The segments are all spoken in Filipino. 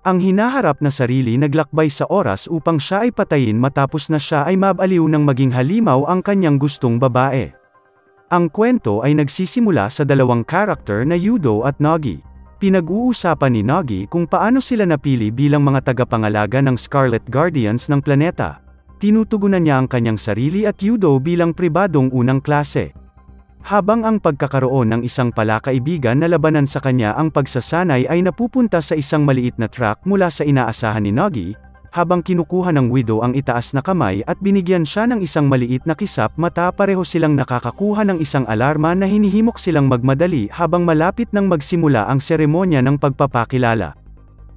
Ang hinaharap na sarili naglakbay sa oras upang siya ay patayin matapos na siya ay mabaliw ng maging halimaw ang kanyang gustong babae. Ang kwento ay nagsisimula sa dalawang karakter na Yudo at Nagi. Pinag-uusapan ni Nagi kung paano sila napili bilang mga tagapangalaga ng Scarlet Guardians ng planeta. Tinutugunan niya ang kanyang sarili at Yudo bilang pribadong unang klase. Habang ang pagkakaroon ng isang palakaibigan na labanan sa kanya ang pagsasanay ay napupunta sa isang maliit na track mula sa inaasahan ni Nagi, habang kinukuha ng widow ang itaas na kamay at binigyan siya ng isang maliit na kisap mata, pareho silang nakakakuha ng isang alarma na hinihimok silang magmadali habang malapit nang magsimula ang seremonya ng pagpapakilala.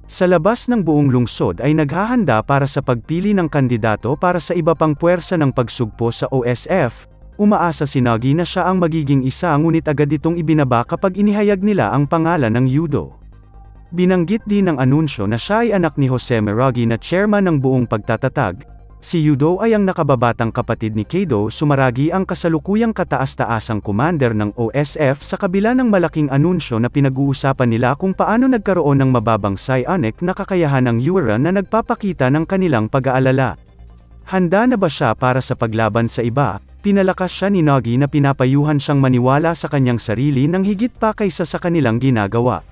Sa labas ng buong lungsod ay naghahanda para sa pagpili ng kandidato para sa iba pang puwersa ng pagsugpo sa OSF. Umaasa si Nagi na siya ang magiging isa, ngunit agad itong ibinaba kapag inihayag nila ang pangalan ng Yudo. Binanggit din ng anunsyo na siya ay anak ni Jose Meragi na chairman ng buong pagtatatag. Si Yudo ay ang nakababatang kapatid ni Kaido Sumaragi, ang kasalukuyang kataas-taasang commander ng OSF, sa kabila ng malaking anunsyo na pinag-uusapan nila kung paano nagkaroon ng mababang psionic na kakayahan ng Yura na nagpapakita ng kanilang pag-aalala. Handa na ba siya para sa paglaban sa iba? Pinalakas siya ni Nagi na pinapayuhan siyang maniwala sa kanyang sarili ng higit pa kaysa sa kanilang ginagawa.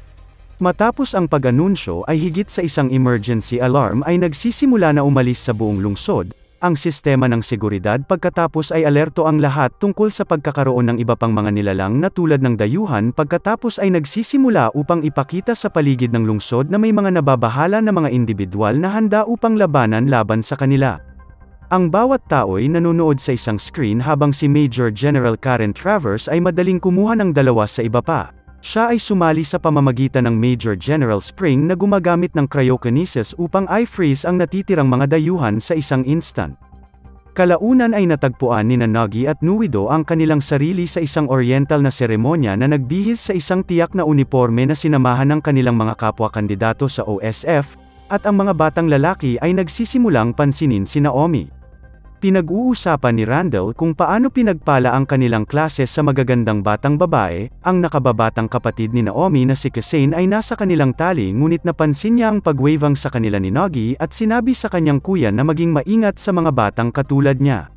Matapos ang pag-anunsyo ay higit sa isang emergency alarm ay nagsisimula na umalis sa buong lungsod, ang sistema ng seguridad. Pagkatapos ay alerto ang lahat tungkol sa pagkakaroon ng iba pang mga nilalang na tulad ng dayuhan. Pagkatapos ay nagsisimula upang ipakita sa paligid ng lungsod na may mga nababahala na mga individual na handa upang labanan laban sa kanila. Ang bawat tao ay nanonood sa isang screen habang si Major General Karen Travers ay madaling kumuha ng dalawa sa iba pa. Siya ay sumali sa pamamagitan ng Major General Spring na gumagamit ng cryokinesis upang i-freeze ang natitirang mga dayuhan sa isang instant. Kalaunan ay natagpuan ni Nagi at Nuido ang kanilang sarili sa isang oriental na seremonya na nagbihis sa isang tiyak na uniforme na sinamahan ng kanilang mga kapwa-kandidato sa OSF, at ang mga batang lalaki ay nagsisimulang pansinin si Naomi. Pinag-uusapan ni Randall kung paano pinagpala ang kanilang klase sa magagandang batang babae. Ang nakababatang kapatid ni Naomi na si Kasane ay nasa kanilang tali, ngunit napansin niya ang pagwavang sa kanila ni Nagi at sinabi sa kanyang kuya na maging maingat sa mga batang katulad niya.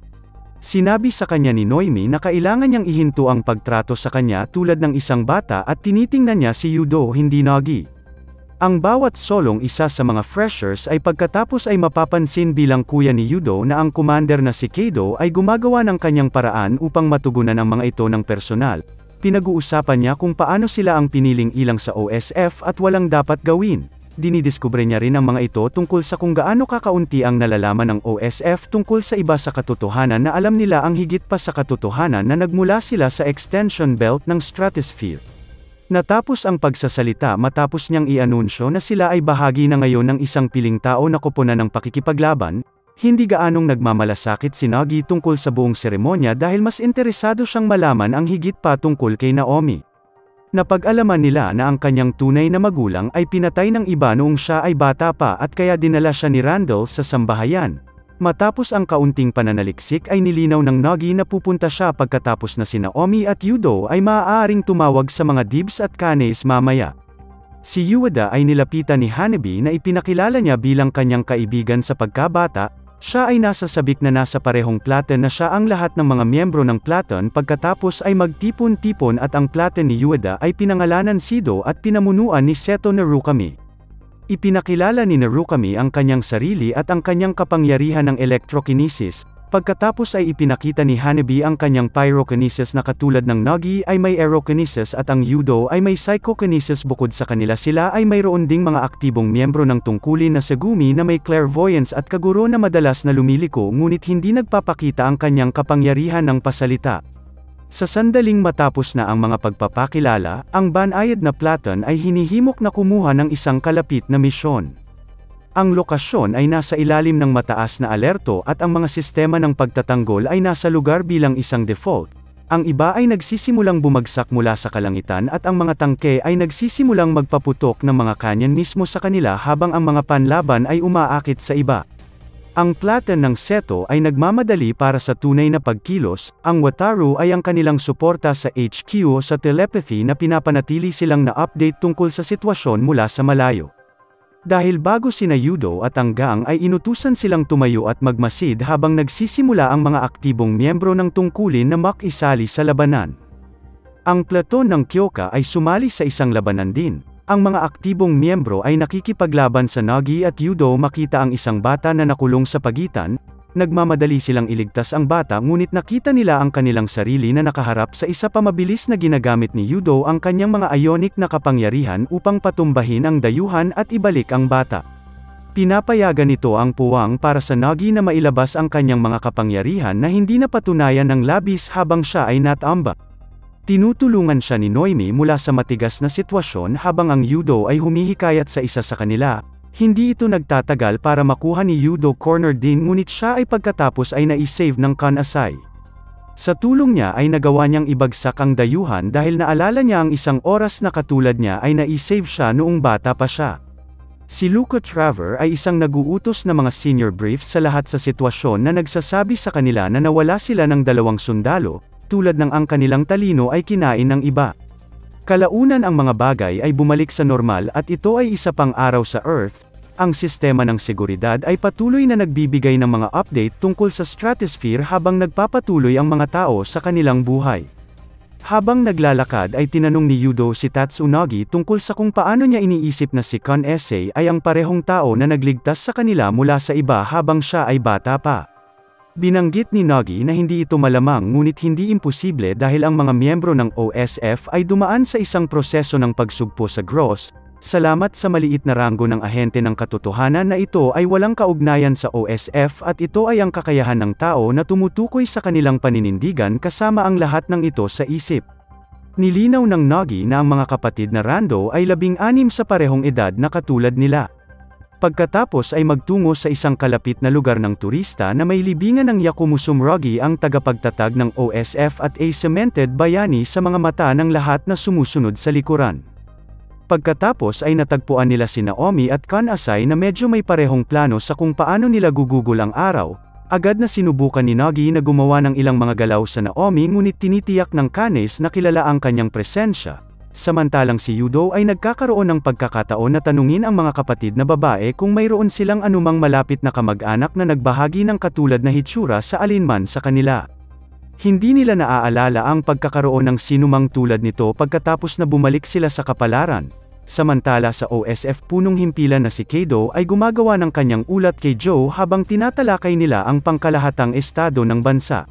Sinabi sa kanya ni Noemi na kailangan niyang ihinto ang pagtrato sa kanya tulad ng isang bata at tinitingnan niya si Yudo, hindi Nagi. Ang bawat solong isa sa mga freshers ay pagkatapos ay mapapansin bilang kuya ni Yudo na ang commander na si Kaido ay gumagawa ng kanyang paraan upang matugunan ang mga ito ng personal. Pinag-uusapan niya kung paano sila ang piniling ilang sa OSF at walang dapat gawin. Dinidiskubre niya rin ang mga ito tungkol sa kung gaano kakaunti ang nalalaman ng OSF tungkol sa iba sa katotohanan na alam nila, ang higit pa sa katotohanan na nagmula sila sa extension belt ng stratosphere. Natapos ang pagsasalita matapos niyang i-anunsyo na sila ay bahagi na ngayon ng isang piling tao na koponan ng pakikipaglaban. Hindi gaanong nagmamalasakit si Nagi tungkol sa buong seremonya dahil mas interesado siyang malaman ang higit pa tungkol kay Naomi. Napag-alaman nila na ang kanyang tunay na magulang ay pinatay ng iba noong siya ay bata pa at kaya dinala siya ni Randall sa sambahayan. Matapos ang kaunting pananaliksik ay nilinaw ng Nagi na pupunta siya pagkatapos na si Naomi at Yudo ay maaaring tumawag sa mga dibs at kanes mamaya. Si Ueda ay nilapitan ni Hanabi na ipinakilala niya bilang kanyang kaibigan sa pagkabata. Siya ay nasasabik na nasa parehong platon na siya ang lahat ng mga miyembro ng platon. Pagkatapos ay magtipon-tipon at ang platon ni Ueda ay pinangalanan Sido at pinamunuan ni Seto Narukami. Ipinakilala ni Narukami ang kanyang sarili at ang kanyang kapangyarihan ng electrokinesis. Pagkatapos ay ipinakita ni Hanabi ang kanyang pyrokinesis na katulad ng Nagi ay may aerokinesis at ang Yudo ay may psychokinesis. Bukod sa kanila, sila ay mayroon ding mga aktibong miyembro ng tungkulin na Segumi na may clairvoyance at Kaguro na madalas na lumiliko ngunit hindi nagpapakita ang kanyang kapangyarihan ng pasalita. Sa sandaling matapos na ang mga pagpapakilala, ang banayad na platon ay hinihimok na kumuha ng isang kalapit na misyon. Ang lokasyon ay nasa ilalim ng mataas na alerto at ang mga sistema ng pagtatanggol ay nasa lugar bilang isang default. Ang iba ay nagsisimulang bumagsak mula sa kalangitan at ang mga tangke ay nagsisimulang magpaputok ng mga kanyan mismo sa kanila habang ang mga panlaban ay umaakit sa iba. Ang platon ng Seto ay nagmamadali para sa tunay na pagkilos. Ang Wataru ay ang kanilang suporta sa HQ sa telepathy na pinapanatili silang na-update tungkol sa sitwasyon mula sa malayo. Dahil bago sina Yudo at ang gang ay inutusan silang tumayo at magmasid habang nagsisimula ang mga aktibong miyembro ng tungkulin na makisali sa labanan. Ang platon ng Kyoka ay sumali sa isang labanan din. Ang mga aktibong miyembro ay nakikipaglaban sa Nagi at Yudo makita ang isang bata na nakulong sa pagitan. Nagmamadali silang iligtas ang bata ngunit nakita nila ang kanilang sarili na nakaharap sa isa pa mabilis na ginagamit ni Yudo ang kanyang mga ionic na kapangyarihan upang patumbahin ang dayuhan at ibalik ang bata. Pinapayagan nito ang puwang para sa Nagi na mailabas ang kanyang mga kapangyarihan na hindi napatunayan ng labis habang siya ay natambak. Tinutulungan siya ni Noemi mula sa matigas na sitwasyon habang ang Yudo ay humihikayat sa isa sa kanila. Hindi ito nagtatagal para makuha ni Yudo corner din ngunit siya ay pagkatapos ay naisave ng Kanasai. Sa tulong niya ay nagawa niyang ibagsak ang dayuhan dahil naalala niya ang isang oras na katulad niya ay naisave siya noong bata pa siya. Si Luca Traver ay isang naguutos na mga senior briefs sa lahat sa sitwasyon na nagsasabi sa kanila na nawala sila ng 2 sundalo, tulad ng ang kanilang talino ay kinain ng iba. Kalaunan ang mga bagay ay bumalik sa normal at ito ay isa pang araw sa Earth. Ang sistema ng seguridad ay patuloy na nagbibigay ng mga update tungkol sa stratosphere habang nagpapatuloy ang mga tao sa kanilang buhay. Habang naglalakad ay tinanong ni Yudo si Tatsunagi tungkol sa kung paano niya iniisip na si Kanasai ay ang parehong tao na nagligtas sa kanila mula sa iba habang siya ay bata pa. Binanggit ni Nagi na hindi ito malamang ngunit hindi imposible dahil ang mga miyembro ng OSF ay dumaan sa isang proseso ng pagsugpo sa Gross. Salamat sa maliit na ranggo ng ahente ng katotohanan na ito ay walang kaugnayan sa OSF at ito ay ang kakayahan ng tao na tumutukoy sa kanilang paninindigan kasama ang lahat ng ito sa isip. Nilinaw ng Nagi na ang mga kapatid na Rando ay 16 sa parehong edad na katulad nila. Pagkatapos ay magtungo sa isang kalapit na lugar ng turista na may libingan ng Yakumusumrogi ang tagapagtatag ng OSF at a cemented bayani sa mga mata ng lahat na sumusunod sa likuran. Pagkatapos ay natagpuan nila si Naomi at Kanasai na medyo may parehong plano sa kung paano nila gugugol ang araw. Agad na sinubukan ni Nagi na gumawa ng ilang mga galaw sa Naomi ngunit tinitiyak ng Kanes na kilala ang kanyang presensya. Samantalang si Yudo ay nagkakaroon ng pagkakataon na tanungin ang mga kapatid na babae kung mayroon silang anumang malapit na kamag-anak na nagbahagi ng katulad na hitsura sa alinman sa kanila. Hindi nila naaalala ang pagkakaroon ng sinumang tulad nito pagkatapos na bumalik sila sa kapalaran. Samantala sa OSF punong himpilan na si Keido ay gumagawa ng kanyang ulat kay Joe habang tinatalakay nila ang pangkalahatang estado ng bansa.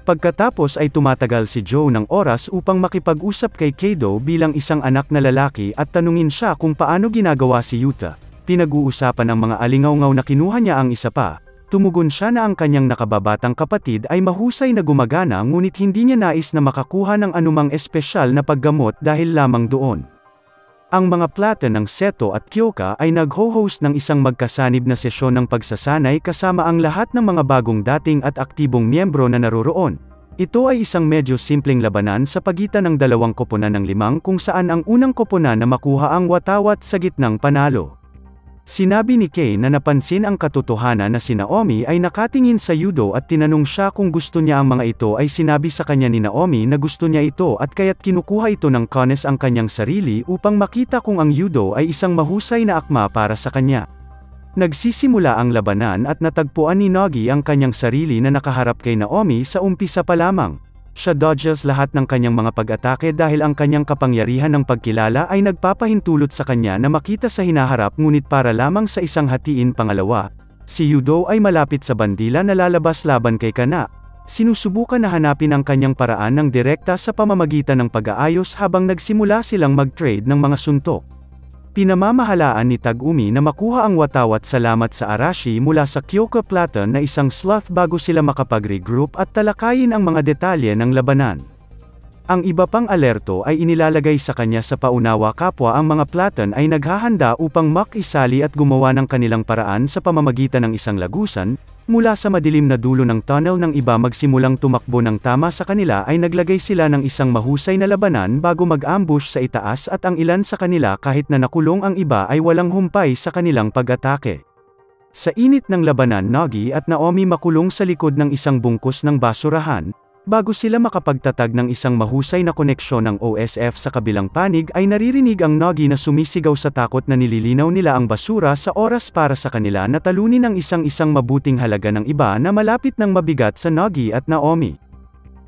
Pagkatapos ay tumatagal si Joe ng oras upang makipag-usap kay Keido bilang isang anak na lalaki at tanungin siya kung paano ginagawa si Yuta. Pinag-uusapan ng mga alingaw-ngaw na kinuha niya ang isa pa. Tumugon siya na ang kanyang nakababatang kapatid ay mahusay na gumagana ngunit hindi niya nais na makakuha ng anumang espesyal na paggamot dahil lamang doon. Ang mga plata ng Seto at Kyoka ay nag-ho-host ng isang magkasanib na sesyon ng pagsasanay kasama ang lahat ng mga bagong dating at aktibong miyembro na naroroon. Ito ay isang medyo simpleng labanan sa pagitan ng 2 koponan ng 5 kung saan ang unang koponan na makuha ang watawat sa gitnang panalo. Sinabi ni Kei na napansin ang katotohanan na si Naomi ay nakatingin sa Yudo at tinanong siya kung gusto niya ang mga ito ay sinabi sa kanya ni Naomi na gusto niya ito at kaya't kinukuha ito ng Kanes ang kanyang sarili upang makita kung ang Yudo ay isang mahusay na akma para sa kanya. Nagsisimula ang labanan at natagpuan ni Nagi ang kanyang sarili na nakaharap kay Naomi sa umpisa pa lamang. Siya dodges lahat ng kanyang mga pag-atake dahil ang kanyang kapangyarihan ng pagkilala ay nagpapahintulot sa kanya na makita sa hinaharap ngunit para lamang sa isang hatiin pangalawa. Si Yudo ay malapit sa bandila na lalabas laban kay Kana. Sinusubukan na hanapin ang kanyang paraan ng direkta sa pamamagitan ng pag-aayos habang nagsimula silang mag-trade ng mga suntok. Pinamamahalaan ni Tagumi na makuha ang watawat salamat sa Arashi mula sa Kyoka Platon na isang sloth bago sila makapag-regroup at talakayin ang mga detalye ng labanan. Ang iba pang alerto ay inilalagay sa kanya sa paunawa kapwa ang mga Platon ay naghahanda upang makisali at gumawa ng kanilang paraan sa pamamagitan ng isang lagusan. Mula sa madilim na dulo ng tunnel ng iba magsimulang tumakbo ng tama sa kanila ay naglagay sila ng isang mahusay na labanan bago mag-ambush sa itaas at ang ilan sa kanila kahit na nakulong ang iba ay walang humpay sa kanilang pag-atake. Sa init ng labanan Nagi at Naomi makulong sa likod ng isang bungkus ng basurahan. Bago sila makapagtatag ng isang mahusay na koneksyon ng OSF sa kabilang panig ay naririnig ang Nagi na sumisigaw sa takot na nililinaw nila ang basura sa oras para sa kanila na talunin ang isang-isang mabuting halaga ng iba na malapit ng mabigat sa Nagi at Naomi.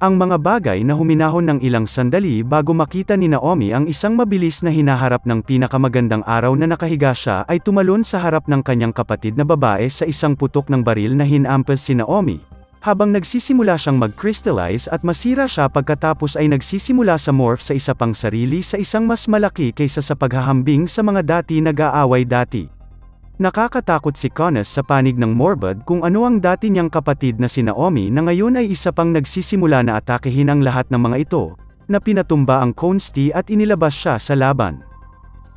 Ang mga bagay na huminahon ng ilang sandali bago makita ni Naomi ang isang mabilis na hinaharap ng pinakamagandang araw na nakahiga siya ay tumalon sa harap ng kanyang kapatid na babae sa isang putok ng baril na hinampes si Naomi. Habang nagsisimula siyang mag-crystallize at masira siya pagkatapos ay nagsisimula sa morph sa isa pang sarili sa isang mas malaki kaysa sa paghahambing sa mga dati nag-aaway dati. Nakakatakot si Connors sa panig ng Morbid kung ano ang dati niyang kapatid na si Naomi na ngayon ay isa pang nagsisimula na atakehin ang lahat ng mga ito, na pinatumba ang Consti at inilabas siya sa laban.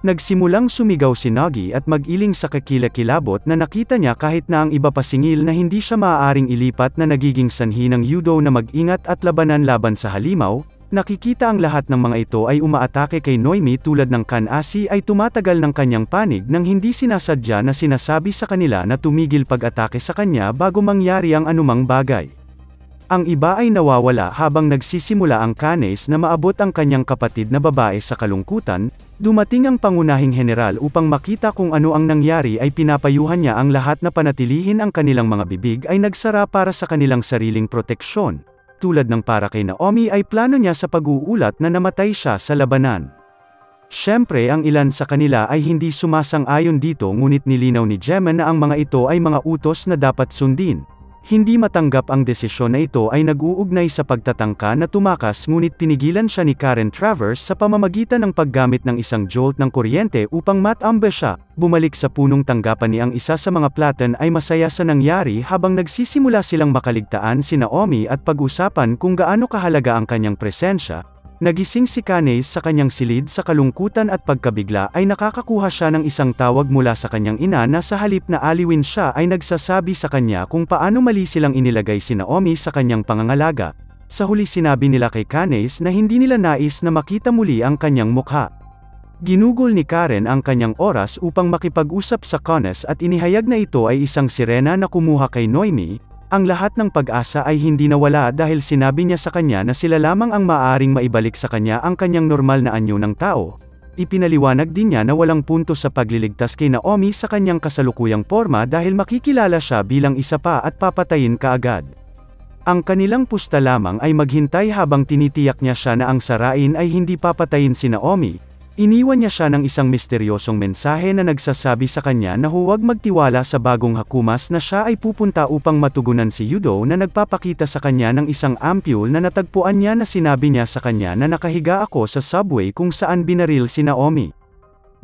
Nagsimulang sumigaw si Nagi at mag-iling sa kakilakilabot na nakita niya kahit na ang iba pa singil na hindi siya maaaring ilipat na nagiging sanhi ng Yudo na mag-ingat at labanan laban sa halimaw. Nakikita ang lahat ng mga ito ay umaatake kay Noemi tulad ng Kanasi ay tumatagal ng kanyang panig nang hindi sinasadya na sinasabi sa kanila na tumigil pag-atake sa kanya bago mangyari ang anumang bagay. Ang iba ay nawawala habang nagsisimula ang Kanes na maabot ang kanyang kapatid na babae sa kalungkutan. Dumating ang pangunahing general upang makita kung ano ang nangyari ay pinapayuhan niya ang lahat na panatilihin ang kanilang mga bibig ay nagsara para sa kanilang sariling proteksyon. Tulad ng para kay Naomi ay plano niya sa pag-uulat na namatay siya sa labanan. Siyempre ang ilan sa kanila ay hindi sumasang-ayon dito ngunit nilinaw ni Gemma na ang mga ito ay mga utos na dapat sundin. Hindi matanggap ang desisyon na ito ay nag-uugnay sa pagtatangka na tumakas ngunit pinigilan siya ni Karen Travers sa pamamagitan ng paggamit ng isang jolt ng kuryente upang matambush siya. Bumalik sa punong tanggapan ni ang isa sa mga Platon ay masaya sa nangyari habang nagsisimula silang makaligtaan si Naomi at pag-usapan kung gaano kahalaga ang kanyang presensya. Nagising si Kanes sa kanyang silid sa kalungkutan at pagkabigla ay nakakakuha siya ng isang tawag mula sa kanyang ina na sa halip na aliwin siya ay nagsasabi sa kanya kung paano mali silang inilagay si Naomi sa kanyang pangangalaga. Sa huli sinabi nila kay Kanes na hindi nila nais na makita muli ang kanyang mukha. Ginugol ni Karen ang kanyang oras upang makipag-usap sa Kanes at inihayag na ito ay isang sirena na kumuha kay Noemi. Ang lahat ng pag-asa ay hindi nawala dahil sinabi niya sa kanya na sila lamang ang maaaring maibalik sa kanya ang kanyang normal na anyo ng tao. Ipinaliwanag din niya na walang punto sa pagliligtas kay Naomi sa kanyang kasalukuyang porma dahil makikilala siya bilang isa pa at papatayin kaagad. Ang kanilang pusta lamang ay maghintay habang tinitiyak niya siya na ang sarain ay hindi papatayin si Naomi. Iniwan niya siya ng isang misteryosong mensahe na nagsasabi sa kanya na huwag magtiwala sa bagong hakumas na siya ay pupunta upang matugunan si Yudo na nagpapakita sa kanya ng isang ampule na natagpuan niya na sinabi niya sa kanya na nakahiga ako sa subway kung saan binaril si Naomi.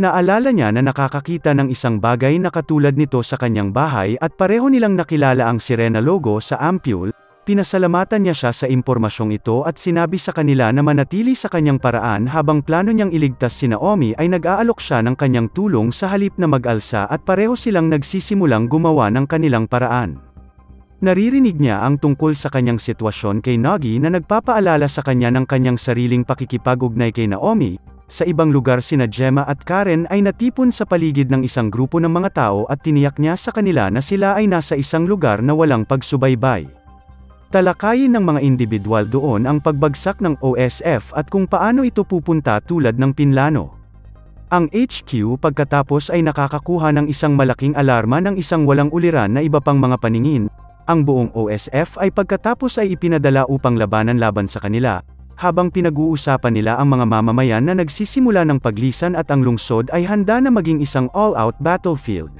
Naalala niya na nakakakita ng isang bagay na katulad nito sa kanyang bahay at pareho nilang nakilala ang sirena logo sa ampule. Pinasalamatan niya siya sa impormasyong ito at sinabi sa kanila na manatili sa kanyang paraan habang plano niyang iligtas si Naomi ay nag-aalok siya ng kanyang tulong sa halip na mag-alsa at pareho silang nagsisimulang gumawa ng kanilang paraan. Naririnig niya ang tungkol sa kanyang sitwasyon kay Nagi na nagpapaalala sa kanya ng kanyang sariling pakikipag-ugnay kay Naomi. Sa ibang lugar sina Gemma at Karen ay natipon sa paligid ng isang grupo ng mga tao at tiniyak niya sa kanila na sila ay nasa isang lugar na walang pagsubaybay. Talakayin ng mga individual doon ang pagbagsak ng OSF at kung paano ito pupunta tulad ng pinlano. Ang HQ pagkatapos ay nakakakuha ng isang malaking alarma ng isang walang uliran na iba pang mga paningin. Ang buong OSF ay pagkatapos ay ipinadala upang labanan laban sa kanila, habang pinag-uusapan nila ang mga mamamayan na nagsisimula ng paglisan at ang lungsod ay handa na maging isang all-out battlefield.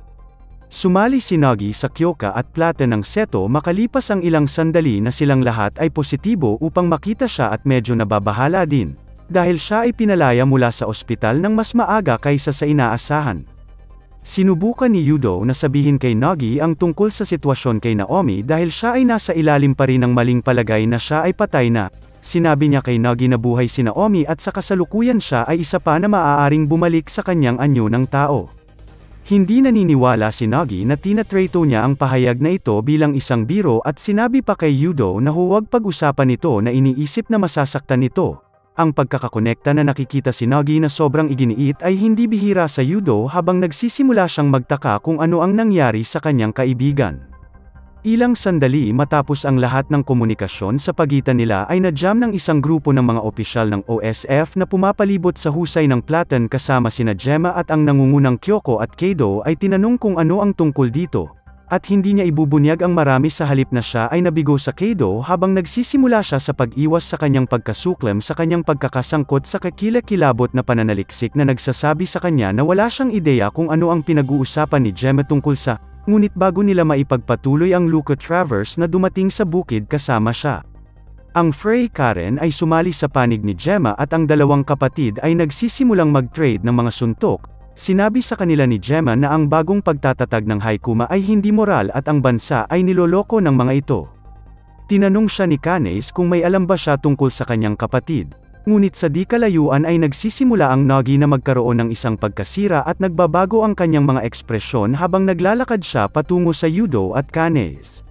Sumali si Nagi sa Kyoka at Plata ng Seto makalipas ang ilang sandali na silang lahat ay positibo upang makita siya at medyo nababahala din, dahil siya ay pinalaya mula sa ospital ng mas maaga kaysa sa inaasahan. Sinubukan ni Yudo na sabihin kay Nagi ang tungkol sa sitwasyon kay Naomi dahil siya ay nasa ilalim pa rin ng maling palagay na siya ay patay na. Sinabi niya kay Nagi na buhay si Naomi at sa kasalukuyan siya ay isa pa na maaaring bumalik sa kanyang anyo ng tao. Hindi naniniwala si Nagi na tinatrato niya ang pahayag na ito bilang isang biro at sinabi pa kay Yudo na huwag pag-usapan ito na iniisip na masasaktan ito. Ang pagkakakonekta na nakikita si Nagi na sobrang iginiit ay hindi bihira sa Yudo habang nagsisimula siyang magtaka kung ano ang nangyari sa kanyang kaibigan. Ilang sandali matapos ang lahat ng komunikasyon sa pagitan nila ay na-jam ng isang grupo ng mga opisyal ng OSF na pumapalibot sa husay ng Platon kasama sina Gemma at ang nangungunang Kyoko at Keido ay tinanong kung ano ang tungkol dito. At hindi niya ibubunyag ang marami sa halip na siya ay nabigo sa Keido habang nagsisimula siya sa pag-iwas sa kanyang pagkasuklem sa kanyang pagkakasangkot sa kakilakilabot na pananaliksik na nagsasabi sa kanya na wala siyang ideya kung ano ang pinag-uusapan ni Gemma tungkol sa. Ngunit bago nila maipagpatuloy ang Luca Travers na dumating sa bukid kasama siya. Ang Frey Karen ay sumali sa panig ni Gemma at ang dalawang kapatid ay nagsisimulang mag-trade ng mga suntok. Sinabi sa kanila ni Gemma na ang bagong pagtatatag ng Haikuma ay hindi moral at ang bansa ay niloloko ng mga ito. Tinanong siya ni Kanes kung may alam ba siya tungkol sa kanyang kapatid. Ngunit sa di kalayuan ay nagsisimula ang Nagi na magkaroon ng isang pagkasira at nagbabago ang kanyang mga ekspresyon habang naglalakad siya patungo sa Yudo at Kanes.